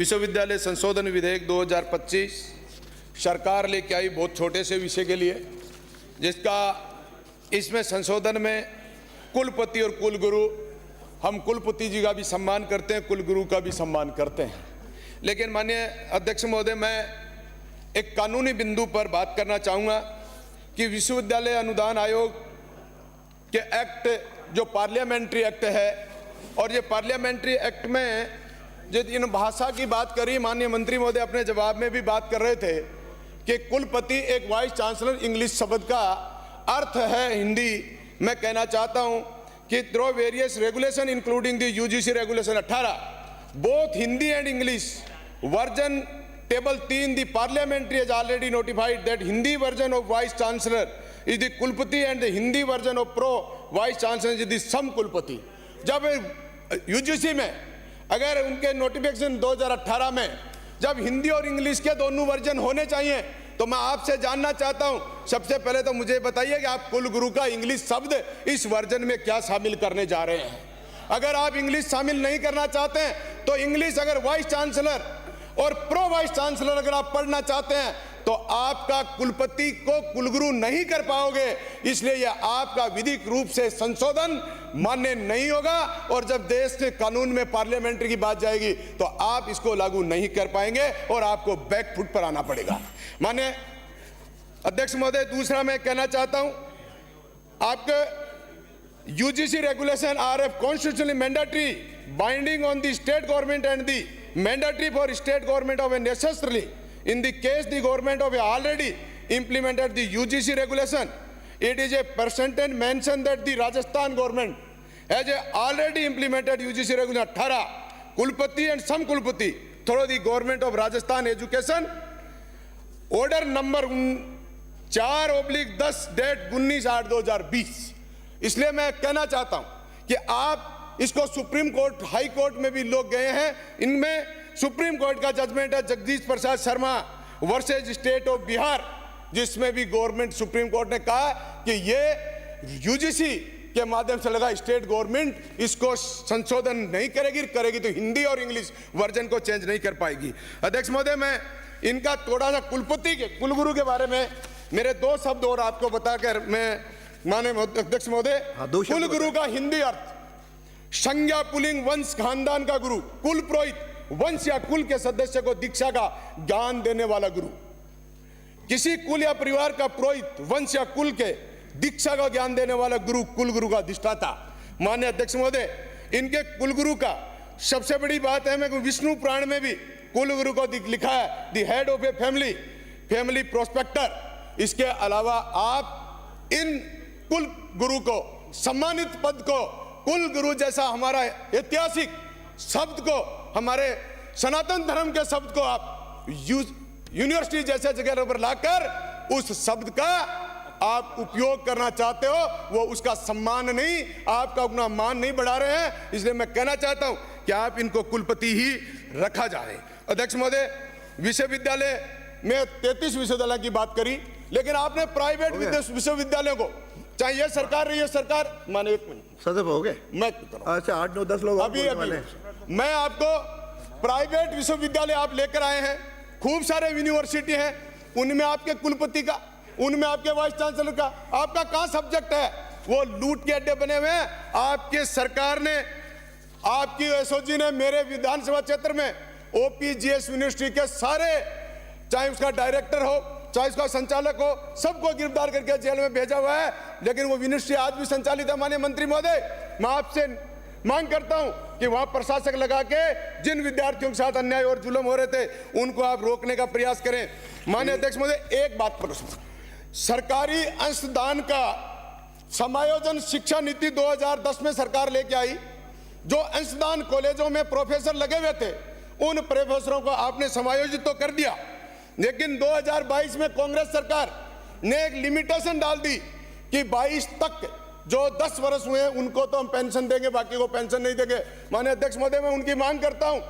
विश्वविद्यालय संशोधन विधेयक 2025 सरकार लेके आई बहुत छोटे से विषय के लिए, जिसका इसमें संशोधन में कुलपति और कुलगुरु, हम कुलपति जी का भी सम्मान करते हैं, कुलगुरु का भी सम्मान करते हैं। लेकिन माननीय अध्यक्ष महोदय, मैं एक कानूनी बिंदु पर बात करना चाहूँगा कि विश्वविद्यालय अनुदान आयोग के एक्ट जो पार्लियामेंट्री एक्ट है, और ये पार्लियामेंट्री एक्ट में जो इन भाषा की बात करी, माननीय मंत्री महोदय अपने जवाब में भी बात कर रहे थे कि कुलपति एक वाइस चांसलर इंग्लिश शब्द का अर्थ है हिंदी। मैं कहना चाहता हूं कि through various regulation including the UGC regulation 18 both Hindi and English version table 3 the parliamentary has already notified that Hindi version of vice chancellor is the kulpati and the Hindi version of pro vice chancellor is the सम कुलपति। जब UGC में अगर उनके notification 2018 में जब हिंदी और English के दोनों वर्जन होने चाहिए, तो मैं आपसे जानना चाहता हूं, सबसे पहले तो मुझे बताइए कि आप कुलगुरु का इंग्लिश शब्द इस वर्जन में क्या शामिल करने जा रहे हैं। अगर आप इंग्लिश शामिल नहीं करना चाहते हैं तो इंग्लिश अगर वाइस चांसलर और प्रो वाइस चांसलर अगर आप पढ़ना चाहते हैं तो आपका कुलपति को कुलगुरु नहीं कर पाओगे, इसलिए यह आपका विधिक रूप से संशोधन मान्य नहीं होगा। और जब देश के कानून में पार्लियामेंट्री की बात जाएगी तो आप इसको लागू नहीं कर पाएंगे और आपको बैक फुट पर आना पड़ेगा। माननीय अध्यक्ष महोदय, दूसरा मैं कहना चाहता हूं, आपके UGC regulation R F constitutionally mandatory binding on the state government and the mandatory for state government of A necessarily in the case the government of already implemented the UGC regulation. It is a percentage mention that the Rajasthan government has already implemented UGC regulation 18 kulpati and some kulpati through the government of Rajasthan education order number 4/10 date 19/8/2020। इसलिए मैं कहना चाहता हूं कि आप इसको supreme court, high court में भी लोग गए हैं, इनमें सुप्रीम कोर्ट का जजमेंट है Jagdish Prasad Sharma versus state of Bihar, जिसमें भी गवर्नमेंट, सुप्रीम कोर्ट ने कहा कि ये यूजीसी के माध्यम से लगा, स्टेट गवर्नमेंट इसको संशोधन नहीं करेगी तो हिंदी और इंग्लिश वर्जन को चेंज नहीं कर पाएगी। अध्यक्ष महोदय, मैं इनका थोड़ा सा कुलपति के, कुलगुरु के बारे में मेरे 2 शब्द और आपको बताकर मैं माननीय अध्यक्ष महोदय, कुलगुरु का हिंदी अर्थ संज्ञा पुलिंग वंश खानदान का गुरु, कुल पुरोहित वंश या कुल के सदस्य को दीक्षा का ज्ञान देने वाला गुरु। किसी कुल या परिवार का पुरोहित वंश या कुल के दीक्षा का ज्ञान देने वाला गुरु कुलगुरु का अधिष्ठाता। माननीय अध्यक्ष महोदय, इनके कुलगुरु का सबसे बड़ी बात है, मैं विष्णु पुराण में भी कुलगुरु को लिखा है the head of a family prospector. इसके अलावा आप इन कुल गुरु को, सम्मानित पद को, कुल गुरु जैसा हमारा ऐतिहासिक शब्द को, हमारे सनातन धर्म के शब्द को आप यूनिवर्सिटी जैसे जगह पर लाकर उस शब्द का आप उपयोग करना चाहते हो, वो उसका सम्मान नहीं, आपका अपना मान नहीं बढ़ा रहे हैं। इसलिए मैं कहना चाहता हूं कि आप इनको कुलपति ही रखा जाए। अध्यक्ष महोदय, विश्वविद्यालय में 33 विश्वविद्यालय की बात करी, लेकिन आपने प्राइवेट विश्वविद्यालयों को, चाहे ये सरकार रही है, सरकार माने 1 मिनट सदस्य हो गए, मैं अच्छा 8 9 10 लोग अभी मैं आपको प्राइवेट विश्वविद्यालय आप लेकर आए हैं, खूब सारे यूनिवर्सिटी हैं, उनमें आपके कुलपति का, उनमें आपके वाइस चांसलर का, आपका कहां सब्जेक्ट है? वो लूट के अड्डे बने हुए हैं। आपके सरकार ने, आपकी एसओजी ने मेरे विधानसभा क्षेत्र में ओपीजीएस यूनिवर्सिटी के सारे, चाहे उसका डायरेक्टर हो, चाहे उसका संचालक हो, सबको गिरफ्तार करके जेल में भेजा हुआ है। लेकिन वो यूनिवर्सिटी आज भी संचालित है। माननीय मंत्री महोदय, मैं आपसे मांग करता हूं कि वहां प्रशासक लगा के जिन विद्यार्थियों के साथ अन्याय और जुल्म हो रहे थे उनको आप रोकने का प्रयास करें। माननीय अध्यक्ष महोदय, एक बात पर, सरकारी अंशदान का समायोजन शिक्षा नीति 2010 में सरकार लेके आई। जो अंशदान कॉलेजों में प्रोफेसर लगे हुए थे, उन प्रोफेसरों को आपने समायोजित तो कर दिया, लेकिन 2022 में कांग्रेस सरकार ने एक लिमिटेशन डाल दी कि 22 तक जो 10 वर्ष हुए उनको तो हम पेंशन देंगे, बाकी को पेंशन नहीं देंगे। माननीय अध्यक्ष महोदय, मैं उनकी मांग करता हूं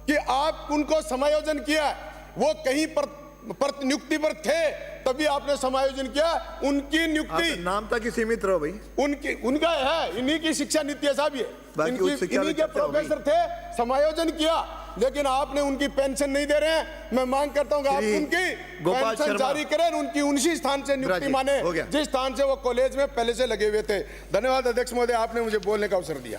कि आप उनको समायोजन किया, वो कहीं पर नियुक्ति पर थे तभी आपने समायोजन किया, उनकी नियुक्ति नाम तक ही सीमित रहो भाई, उनका है, इन्हीं की शिक्षा नीति है साहब, ये इन्हीं के प्रोफेसर थे, समायोजन किया। लेकिन आपने उनकी पेंशन नहीं दे रहे हैं। मैं मांग करता हूं कि आप श्री उनकी गोपाल पेंशन शर्मा। जारी करें, उनकी उसी स्थान से नियुक्ति राजीव, माने हो गया। जिस स्थान से वो कॉलेज में पहले से लगे हुए थे। धन्यवाद अध्यक्ष महोदय, आपने मुझे बोलने का अवसर दिया।